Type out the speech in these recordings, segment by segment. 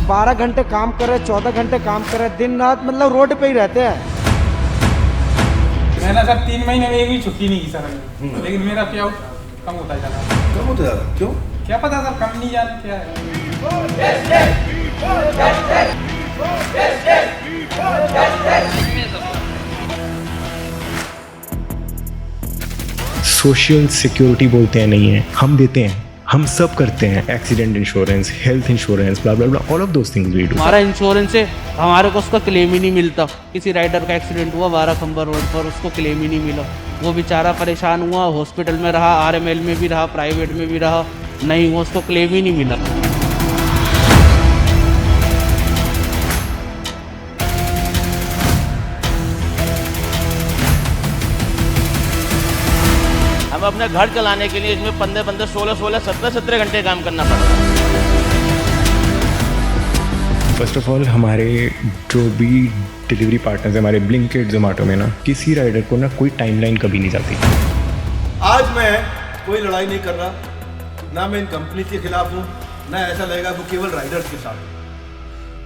12 घंटे काम कर रहे, 14 घंटे काम कर रहे, दिन रात मतलब रोड पे ही रहते हैं। मैंने सर 3 महीने में एक भी छुट्टी नहीं की सर, लेकिन मेरा पे आउट कम होता है ज़्यादा। कम होता जा रहा, क्यों? क्या पता सर, कम नहीं जाने क्या है। सोशल सिक्योरिटी बोलते हैं नहीं है, हम देते हैं, हम सब करते हैं। Accident insurance, health insurance, blah blah blah, all of those things we do. हमारा इंश्योरेंस है, हमारे को उसका क्लेम ही नहीं मिलता। किसी राइडर का एक्सीडेंट हुआ 12 खंबर रोड पर, उसको क्लेम ही नहीं मिला। वो बेचारा परेशान हुआ, हॉस्पिटल में रहा, आरएमएल में भी रहा, प्राइवेट में भी रहा, नहीं हुआ, उसको क्लेम ही नहीं मिला। हमें अपने घर चलाने के लिए इसमें 15-15, 16-16, 17-17 घंटे काम करना पड़ता है। फर्स्ट ऑफ ऑल हमारे जो भी डिलीवरी पार्टनर्स हैं, हमारे ब्लिंकिट, जोमेटो में ना किसी राइडर को ना कोई टाइमलाइन कभी नहीं जाती। आज मैं कोई लड़ाई नहीं कर रहा, ना मैं इन कंपनी के खिलाफ हूँ, ना ऐसा लगेगा वो केवल राइडर्स के साथ।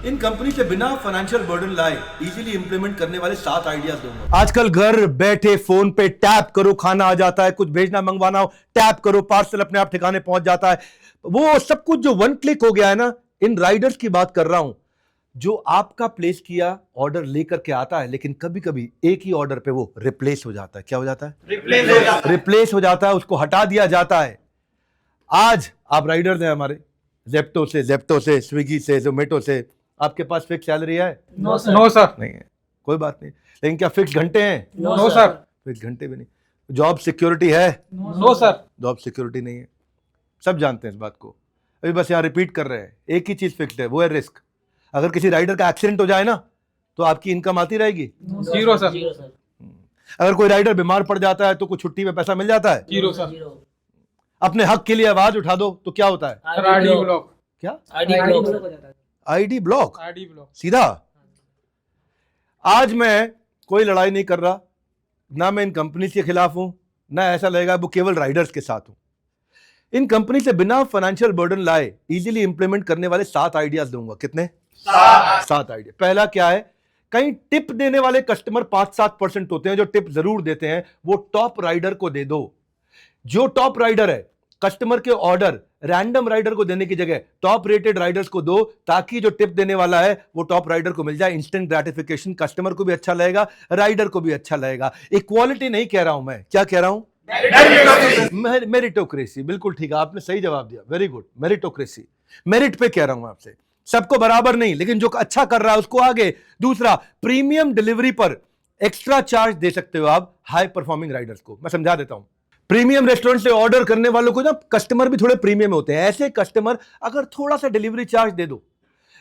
इन कंपनी से बिना फाइनेंशियल बर्डन लाए इजीली इंप्लीमेंट करने वाले 7 आइडियाज दूंगा। आजकल घर बैठे फोन पे टैप करो, खाना आ जाता है, कुछ भेजना मंगवाना हो टैप करो, पार्सल अपने आप ठिकाने पहुंच जाता है। वो सब कुछ जो 1 क्लिक हो गया है ना, इन राइडर्स की बात कर रहा हूं, जो आपका प्लेस किया ऑर्डर लेकर के आता है, लेकिन कभी कभी एक ही ऑर्डर पे वो रिप्लेस हो जाता है। क्या हो जाता है? रिप्लेस हो जाता है, उसको हटा दिया जाता है। आज आप राइडर्स हैं हमारे, जेप्टो से, स्विगी से, जोमेटो से, आपके पास फिक्स सैलरी है? No sir. नहीं है, कोई बात नहीं। लेकिन क्या फिक्स घंटे हैं? No sir. फिक्स घंटे भी नहीं। जॉब सिक्योरिटी है? No sir. जॉब सिक्योरिटी नहीं है, सब जानते हैं इस बात को। अभी बस यहाँ रिपीट कर रहे हैं, एक ही चीज फिक्स्ड है, वो है रिस्क। अगर किसी राइडर का एक्सीडेंट हो जाए ना, तो आपकी इनकम आती रहेगी? 0 सर। अगर कोई राइडर बीमार पड़ जाता है तो कुछ छुट्टी में पैसा मिल जाता है? 0 सर। अपने हक के लिए आवाज उठा दो तो क्या होता है? Sir ID block. क्या? ID block. आईडी ब्लॉक सीधा। आज मैं कोई लड़ाई नहीं कर रहा, ना मैं इन कंपनी के खिलाफ हूं, ना ऐसा लगेगा वो केवल राइडर्स के साथ हूं। इन कंपनी से बिना फाइनेंशियल बर्डन लाए इजीली इंप्लीमेंट करने वाले 7 आइडियाज दूंगा। कितने? 7 आइडिया। पहला क्या है? कहीं टिप देने वाले कस्टमर 5-7% होते हैं जो टिप जरूर देते हैं, वो टॉप राइडर को दे दो। जो टॉप राइडर है, कस्टमर के ऑर्डर रैंडम राइडर को देने की जगह टॉप रेटेड राइडर्स को दो, ताकि जो टिप देने वाला है वो टॉप राइडर को मिल जाए। इंस्टेंट ग्रेटिफिकेशन, कस्टमर को भी अच्छा लगेगा, राइडर को भी अच्छा लगेगा। इक्वालिटी नहीं कह रहा हूं मैं, क्या कह रहा हूं? मेरिटोक्रेसी। बिल्कुल ठीक है, आपने सही जवाब दिया, वेरी गुड। मेरिटोक्रेसी, मेरिट पे कह रहा हूं आपसे। सबको बराबर नहीं, लेकिन जो अच्छा कर रहा है उसको आगे। दूसरा, प्रीमियम डिलीवरी पर एक्स्ट्रा चार्ज दे सकते हो आप हाई परफॉर्मिंग राइडर्स को। मैं समझा देता हूं। प्रीमियम रेस्टोरेंट से ऑर्डर करने वालों को ना कस्टमर भी थोड़े प्रीमियम होते हैं। ऐसे कस्टमर अगर थोड़ा सा डिलीवरी चार्ज दे दो,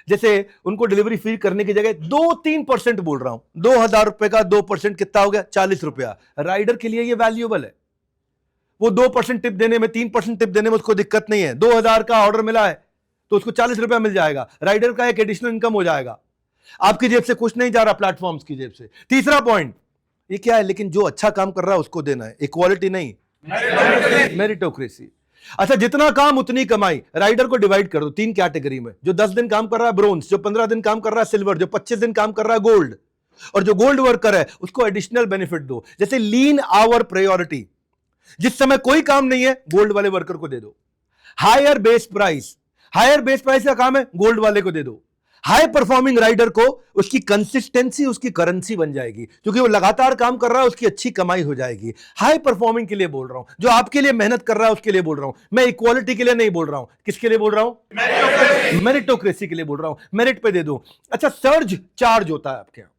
जैसे उनको डिलीवरी फी करने की जगह 2-3% बोल रहा हूं, 2000 रुपए का 2% कितना हो गया? 40 रुपया। राइडर के लिए ये वैल्यूएबल है। वो 2% टिप देने में, 3% टिप देने में उसको दिक्कत नहीं है। 2000 का ऑर्डर मिला है तो उसको 40 रुपया मिल जाएगा, राइडर का एक एडिशनल इनकम हो जाएगा। आपकी जेब से कुछ नहीं जा रहा, प्लेटफॉर्म्स की जेब से। तीसरा पॉइंट ये क्या है? लेकिन जो अच्छा काम कर रहा है उसको देना है, इक्वालिटी नहीं, मेरिटोक्रेसी। अच्छा, जितना काम उतनी कमाई। राइडर को डिवाइड कर दो 3 कैटेगरी में। जो 10 दिन काम कर रहा है ब्रोंज, जो 15 दिन काम कर रहा है सिल्वर, जो 25 दिन काम कर रहा है गोल्ड। और जो गोल्ड वर्कर है उसको एडिशनल बेनिफिट दो, जैसे लीन आवर प्रायोरिटी। जिस समय कोई काम नहीं है, गोल्ड वाले वर्कर को दे दो। Higher base price, higher base price का काम है, गोल्ड वाले को दे दो। हाई परफॉर्मिंग राइडर को उसकी कंसिस्टेंसी उसकी करेंसी बन जाएगी, क्योंकि वो लगातार काम कर रहा है, उसकी अच्छी कमाई हो जाएगी। हाई परफॉर्मिंग के लिए बोल रहा हूं, जो आपके लिए मेहनत कर रहा है उसके लिए बोल रहा हूं मैं। इक्वालिटी के लिए नहीं बोल रहा हूं। किसके लिए बोल रहा हूं? मेरिटोक्रेसी के लिए बोल रहा हूं। मेरिट पे दे दो। अच्छा, सर्ज चार्ज होता है आपके यहां।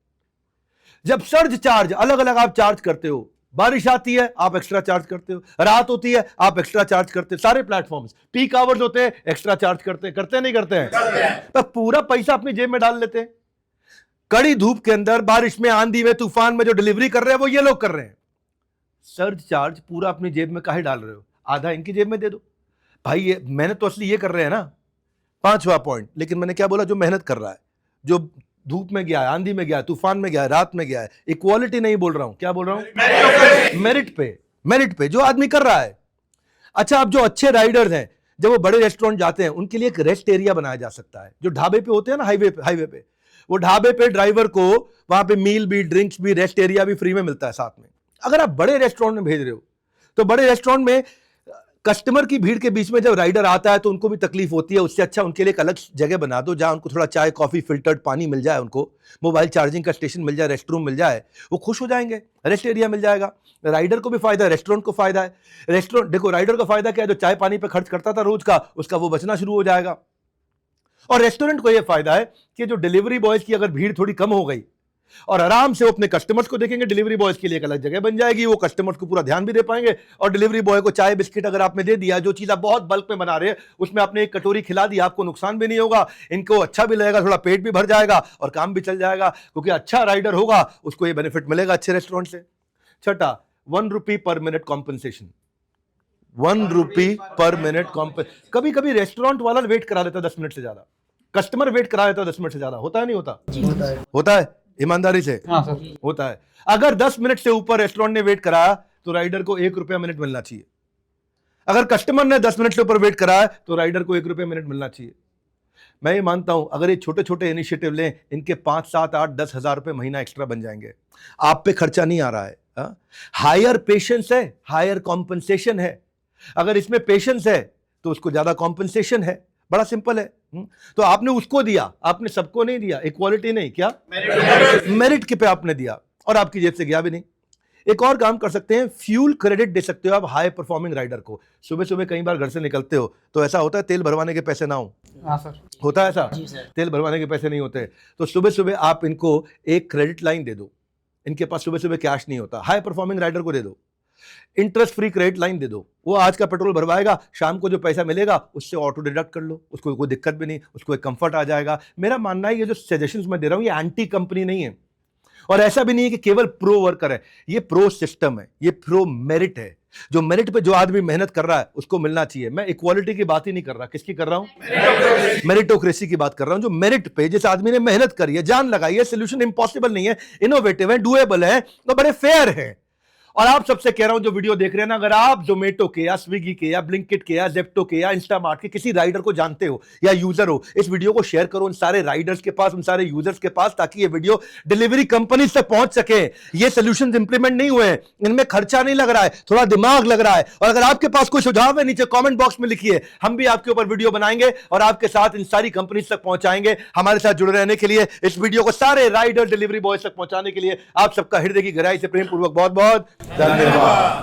जब सर्ज चार्ज अलग अलग आप चार्ज करते हो, बारिश आती है आप एक्स्ट्रा चार्ज करते हो, रात होती है आप एक्स्ट्रा चार्ज करते हो। सारे प्लेटफॉर्म्स पीक आवर्स होते हैं, एक्स्ट्रा चार्ज करते हैं। करते हैं नहीं करते हैं? तो पूरा पैसा अपनी जेब में डाल लेते हैं। कड़ी धूप के अंदर, बारिश में, आंधी में, तूफान में जो डिलीवरी कर रहे हैं वो ये लोग कर रहे हैं। सर्ज चार्ज पूरा अपनी जेब में काहे डाल रहे हो? आधा इनकी जेब में दे दो भाई। ये मेहनत तो असली ये कर रहे हैं ना। 5वां पॉइंट, लेकिन मैंने क्या बोला? जो मेहनत कर रहा है, जो धूप में गया है, आंधी में गया है, तूफान में गया है, रात में गया है। इक्वालिटी नहीं बोल रहा हूं, क्या बोल रहा हूं? मेरिट पे, मेरिट पे जो आदमी कर रहा है। अच्छा, अब जो अच्छे राइडर्स हैं, जब वो बड़े रेस्टोरेंट जाते हैं उनके लिए एक रेस्ट एरिया बनाया जा सकता है, जो ढाबे पे होते हैं ना, हाईवे पे, वो ढाबे पे ड्राइवर को वहां पे मील भी, ड्रिंक्स भी, रेस्ट एरिया भी फ्री में मिलता है साथ में। अगर आप बड़े रेस्टोरेंट में भेज रहे हो तो बड़े रेस्टोरेंट में कस्टमर की भीड़ के बीच में जब राइडर आता है तो उनको भी तकलीफ होती है, उससे अच्छा उनके लिए एक अलग जगह बना दो जहां उनको थोड़ा चाय, कॉफी, फिल्टर्ड पानी मिल जाए, उनको मोबाइल चार्जिंग का स्टेशन मिल जाए, रेस्ट रूम मिल जाए, वो खुश हो जाएंगे, रेस्ट एरिया मिल जाएगा। राइडर को भी फायदा है, रेस्टोरेंट को फायदा है। रेस्टोरेंट देखो, राइडर का फायदा क्या है, जो चाय पानी पे खर्च करता था रोज का, उसका वो बचना शुरू हो जाएगा। और रेस्टोरेंट को यह फायदा है कि जो डिलीवरी बॉयज की अगर भीड़ थोड़ी कम हो गई और आराम से वो अपने कस्टमर्स को देखेंगे, डिलीवरी बॉयज के लिए एक अलग जगह बन जाएगी, वो कस्टमर्स को पूरा ध्यान भी दे पाएंगे। और डिलीवरी बॉय को चाय बिस्किट अगर आपने दे दिया, जो चीज आप बहुत बल्क में बना रहे हैं उसमें आपने एक कटोरी खिला दी, आपको नुकसान भी नहीं होगा, इनको अच्छा भी लगेगा, थोड़ा पेट भी भर जाएगा और काम भी चल जाएगा, क्योंकि अच्छा राइडर होगा उसको ये बेनिफिट मिलेगा अच्छे रेस्टोरेंट से। छठा, 1 रुपी पर मिनट कॉम्पनसेशन। 1 रुपी पर मिनट कॉम्पनसेशन। कभी कभी रेस्टोरेंट वाला वेट करा देता 10 मिनट से ज्यादा, कस्टमर वेट करा देता 10 मिनट से ज्यादा, होता है नहीं होता? होता है, ईमानदारी से हाँ सर, होता है। अगर 10 मिनट से ऊपर रेस्टोरेंट ने वेट कराया तो राइडर को 1 रुपया मिनट मिलना चाहिए। अगर कस्टमर ने 10 मिनट से ऊपर वेट कराया तो राइडर को 1 रुपया मिनट मिलना चाहिए। मैं ये मानता हूं अगर ये छोटे छोटे इनिशिएटिव लें, इनके 5, 7, 8, 10 हजार रुपए महीना एक्स्ट्रा बन जाएंगे। आप पे खर्चा नहीं आ रहा है, हायर पेशेंस है, हायर कॉम्पनसेशन है। अगर इसमें पेशेंस है तो उसको ज्यादा कॉम्पनसेशन है, बड़ा सिंपल है। तो आपने उसको दिया, आपने सबको नहीं दिया, इक्वालिटी नहीं, क्या मेरिट के पे आपने दिया और आपकी जेब से गया भी नहीं। एक और काम कर सकते हैं, फ्यूल क्रेडिट दे सकते हो आप हाई परफॉर्मिंग राइडर को। सुबह सुबह कई बार घर से निकलते हो तो ऐसा होता है तेल भरवाने के पैसे ना हो, हाँ सर, होता है ऐसा, तेल भरवाने के पैसे नहीं होते, तो सुबह सुबह आप इनको एक क्रेडिट लाइन दे दो। इनके पास सुबह सुबह कैश नहीं होता, हाई परफॉर्मिंग राइडर को दे दो, इंटरेस्ट फ्री क्रेडिट लाइन दे दो। वो आज का पेट्रोल भरवाएगा, शाम को जो पैसा मिलेगा उससे ऑटो डिडक्ट कर लो, उसको कोई दिक्कत भी नहीं, उसको एक कंफर्ट आ जाएगा। मेरा मानना है ये जो सजेशंस मैं दे रहा हूं ये एंटी कंपनी नहीं है, और ऐसा भी नहीं है कि केवल प्रो वर्कर है, ये प्रो सिस्टम है, ये प्रो मेरिट है। जो मेरिट पे जो आदमी मेहनत कर रहा है उसको मिलना चाहिए। मैं इक्वालिटी की बात ही नहीं कर रहा, किसकी कर रहा हूं? मेरिटोक्रेसी की बात कर रहा हूं। जो मेरिट पे जिस आदमी ने मेहनत करी है, जान लगाई है, सोल्यूशन इंपॉसिबल नहीं है, इनोवेटिव है, डुएबल है, तो बड़े फेयर है। और आप सबसे कह रहा हूं जो वीडियो देख रहे हैं ना, अगर आप जोमेटो के या स्विगी के या ब्लिंकिट के या जेप्टो के या इंस्टामार्ट के किसी राइडर को जानते हो या यूजर हो, इस वीडियो को शेयर करो उन सारे राइडर्स के पास, उन सारे यूजर्स के पास, ताकि ये वीडियो डिलीवरी कंपनी तक पहुंच सके। ये सोल्यूशन इंप्लीमेंट नहीं हुए हैं, इनमें खर्चा नहीं लग रहा है, थोड़ा दिमाग लग रहा है। और अगर आपके पास कोई सुझाव है नीचे कॉमेंट बॉक्स में लिखिए, हम भी आपके ऊपर वीडियो बनाएंगे और आपके साथ इन सारी कंपनी तक पहुंचाएंगे। हमारे साथ जुड़े रहने के लिए, इस वीडियो को सारे राइडर डिलीवरी बॉयज तक पहुंचाने के लिए आप सबका हृदय की गहराई से प्रेम पूर्वक बहुत बहुत धन्यवाद।